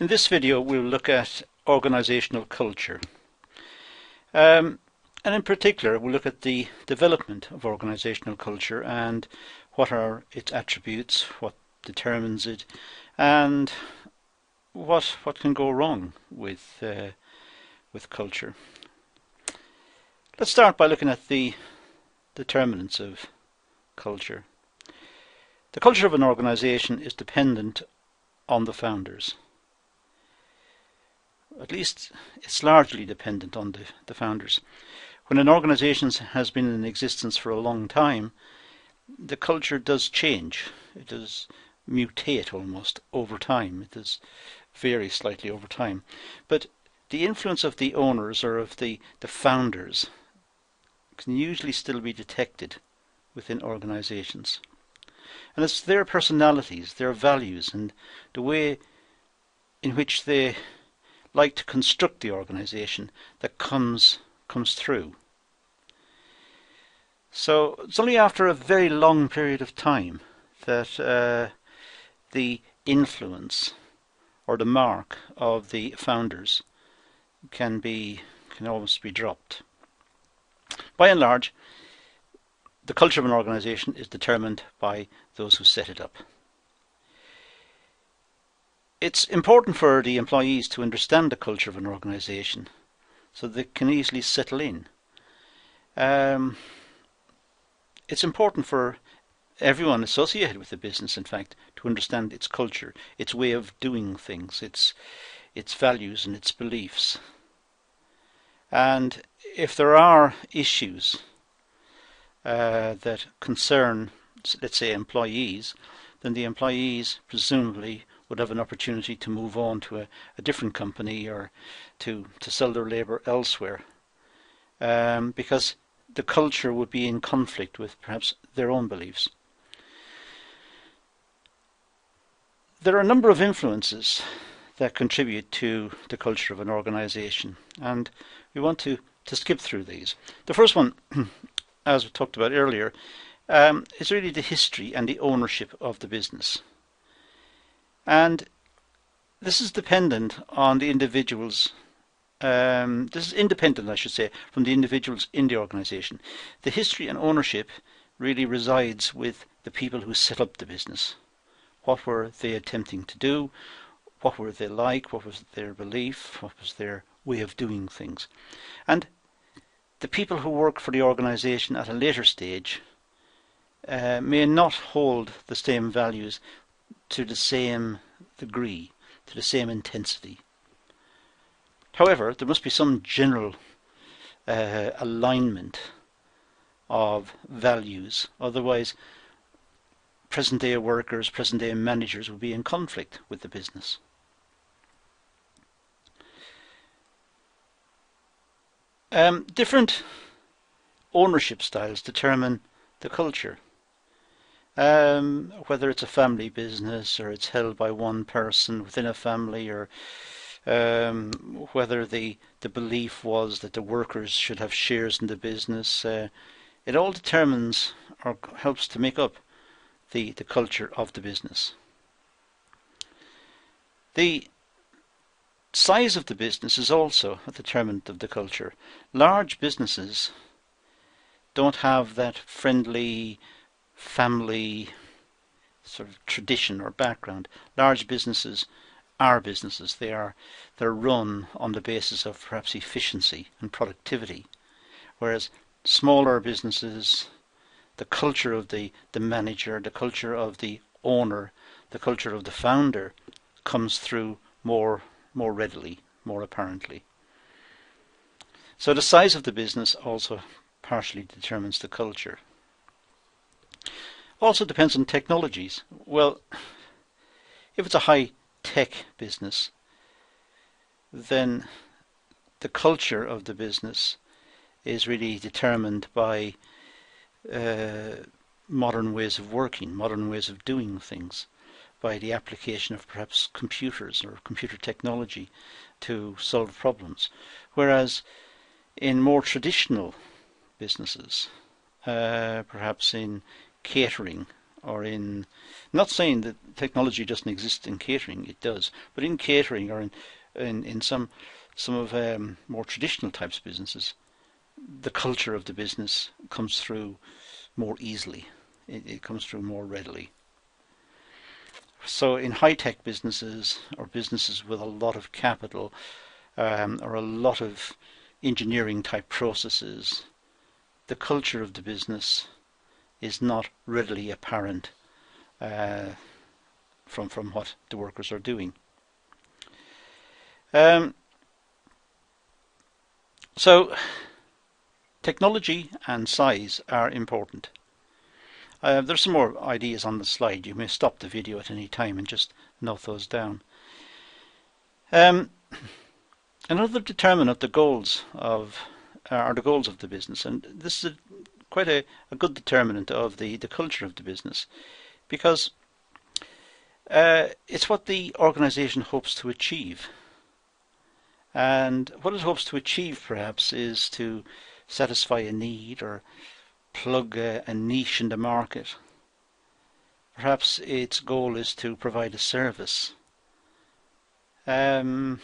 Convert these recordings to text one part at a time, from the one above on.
In this video we'll look at organisational culture, and in particular we'll look at the development of organisational culture and what are its attributes, what determines it, and what can go wrong with culture. Let's start by looking at the determinants of culture. The culture of an organisation is dependent on the founders. At least it's largely dependent on the founders. When an organisation has been in existence for a long time, the culture does change. It does mutate almost over time. It does vary slightly over time. But the influence of the owners or of the founders can usually still be detected within organisations. And it's their personalities, their values, and the way in which they like to construct the organisation that comes through. So it's only after a very long period of time that the influence or the mark of the founders can almost be dropped. By and large, the culture of an organisation is determined by those who set it up. It's important for the employees to understand the culture of an organisation so they can easily settle in. It's important for everyone associated with the business, in fact, to understand its culture, its way of doing things, its values and its beliefs. And if there are issues that concern, let's say, employees, then the employees presumably would have an opportunity to move on to a different company or to sell their labour elsewhere, because the culture would be in conflict with perhaps their own beliefs. There are a number of influences that contribute to the culture of an organisation, and we want to skip through these. The first one, as we talked about earlier, is really the history and the ownership of the business. And this is dependent on the individuals. This is independent, I should say, from the individuals in the organisation. The history and ownership really resides with the people who set up the business. What were they attempting to do? What were they like? What was their belief? What was their way of doing things? And the people who work for the organisation at a later stage may not hold the same values to the same degree, to the same intensity. However, there must be some general alignment of values, otherwise present-day workers, present-day managers will be in conflict with the business. Different ownership styles determine the culture. Whether it's a family business or it's held by one person within a family, or whether the belief was that the workers should have shares in the business, it all determines or helps to make up the culture of the business. The size of the business is also a determinant of the culture. Large businesses don't have that friendly family sort of tradition or background. Large businesses are businesses. They're run on the basis of perhaps efficiency and productivity, whereas smaller businesses, the culture of the manager, the culture of the owner, the culture of the founder comes through more readily, more apparently. So the size of the business also partially determines the culture. Also depends on technologies. Well, if it's a high-tech business, then the culture of the business is really determined by modern ways of working, modern ways of doing things, by the application of perhaps computers or computer technology to solve problems. Whereas in more traditional businesses, perhaps in catering or in, not saying that technology doesn't exist in catering, it does, but in catering or in some of more traditional types of businesses, the culture of the business comes through more easily. It comes through more readily. So in high-tech businesses or businesses with a lot of capital or a lot of engineering type processes, the culture of the business is not readily apparent from what the workers are doing. So technology and size are important. There's some more ideas on the slide. You may stop the video at any time and just note those down. Another determinant of the goals of the business, and this is quite a good determinant of the culture of the business, because it's what the organisation hopes to achieve. And what it hopes to achieve, perhaps, is to satisfy a need or plug a niche in the market. Perhaps its goal is to provide a service. Or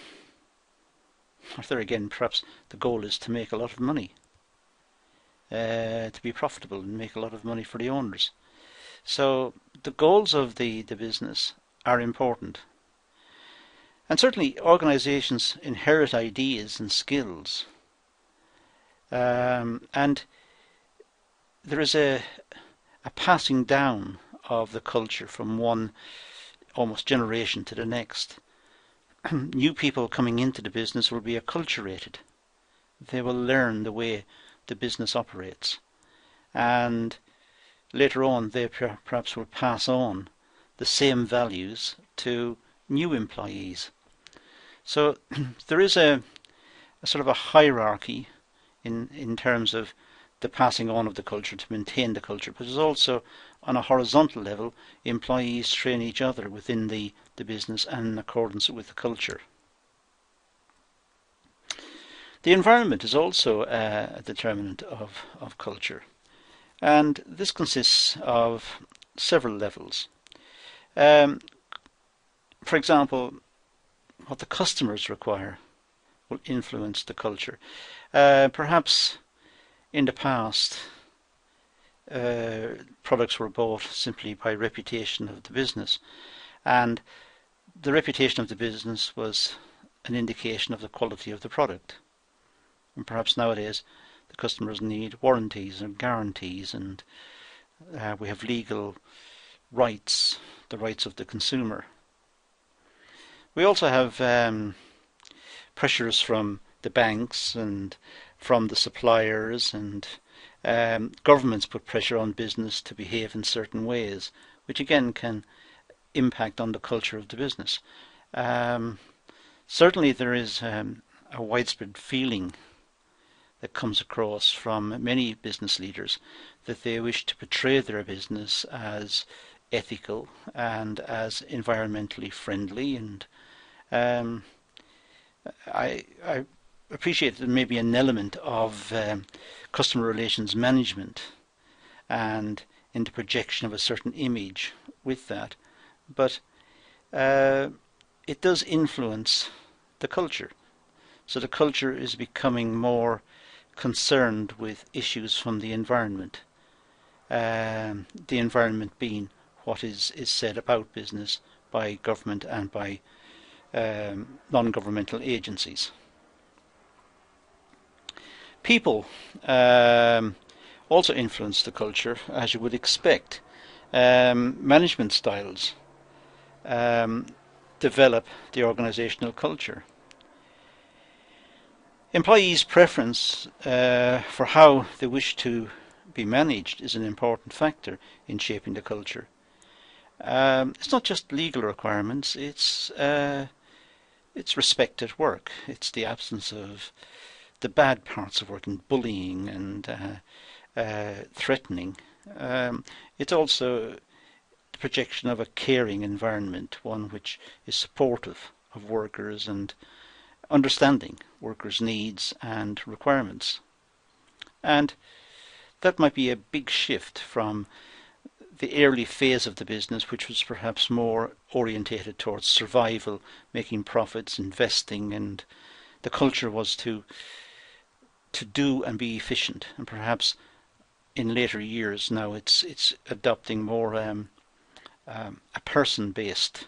there again, perhaps the goal is to make a lot of money, to be profitable and make a lot of money for the owners. So the goals of the business are important. And certainly organisations inherit ideas and skills. And there is a passing down of the culture from one almost generation to the next. New people coming into the business will be acculturated. They will learn the way the business operates. And later on they perhaps will pass on the same values to new employees. So there is a sort of a hierarchy in terms of the passing on of the culture to maintain the culture, but there's also on a horizontal level employees train each other within the business and in accordance with the culture. The environment is also a determinant of culture, and this consists of several levels. For example, what the customers require will influence the culture. Perhaps in the past products were bought simply by reputation of the business, and the reputation of the business was an indication of the quality of the product. And perhaps nowadays the customers need warranties and guarantees, and we have legal rights, the rights of the consumer. We also have pressures from the banks and from the suppliers, and governments put pressure on business to behave in certain ways, which again can impact on the culture of the business. Certainly there is a widespread feeling that comes across from many business leaders that they wish to portray their business as ethical and as environmentally friendly, and I appreciate that there may be an element of customer relations management and in the projection of a certain image with that, but it does influence the culture. So the culture is becoming more concerned with issues from the environment being what is said about business by government and by non-governmental agencies. People also influence the culture, as you would expect. Management styles develop the organisational culture. Employees' preference for how they wish to be managed is an important factor in shaping the culture. It's not just legal requirements, it's respect at work. It's the absence of the bad parts of work and bullying and threatening. It's also the projection of a caring environment, one which is supportive of workers and understanding workers' needs and requirements. And that might be a big shift from the early phase of the business, which was perhaps more orientated towards survival, making profits, investing, and the culture was to do and be efficient. And perhaps in later years now it's adopting more a person-based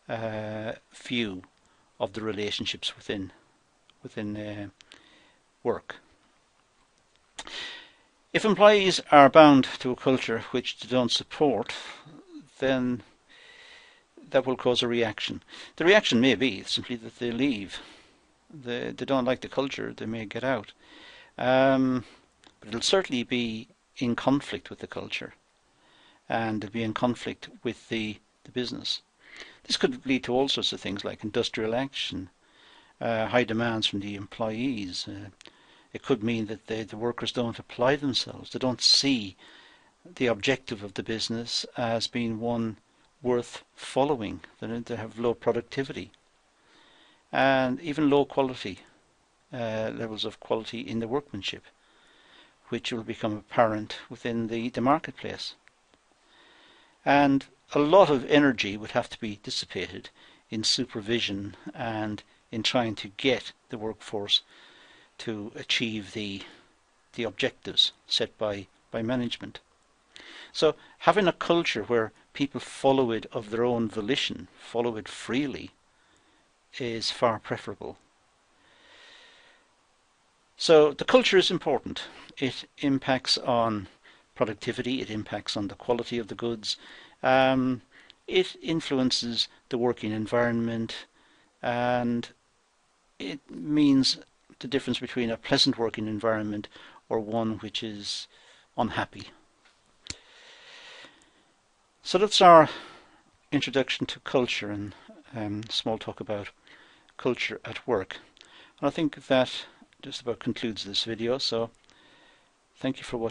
view of the relationships within work. If employees are bound to a culture which they don't support, then that will cause a reaction. The reaction may be simply that they leave. They don't like the culture, they may get out. But it'll certainly be in conflict with the culture, and it'll be in conflict with the business. This could lead to all sorts of things like industrial action, high demands from the employees. It could mean that the workers don't apply themselves. They don't see the objective of the business as being one worth following. They have low productivity and even low quality, levels of quality in the workmanship, which will become apparent within the marketplace. And a lot of energy would have to be dissipated in supervision and in trying to get the workforce to achieve the objectives set by management. So having a culture where people follow it of their own volition, follow it freely, is far preferable. So the culture is important. It impacts on productivity, it impacts on the quality of the goods, it influences the working environment, and it means the difference between a pleasant working environment or one which is unhappy. So that's our introduction to culture and small talk about culture at work. And I think that just about concludes this video, so thank you for watching.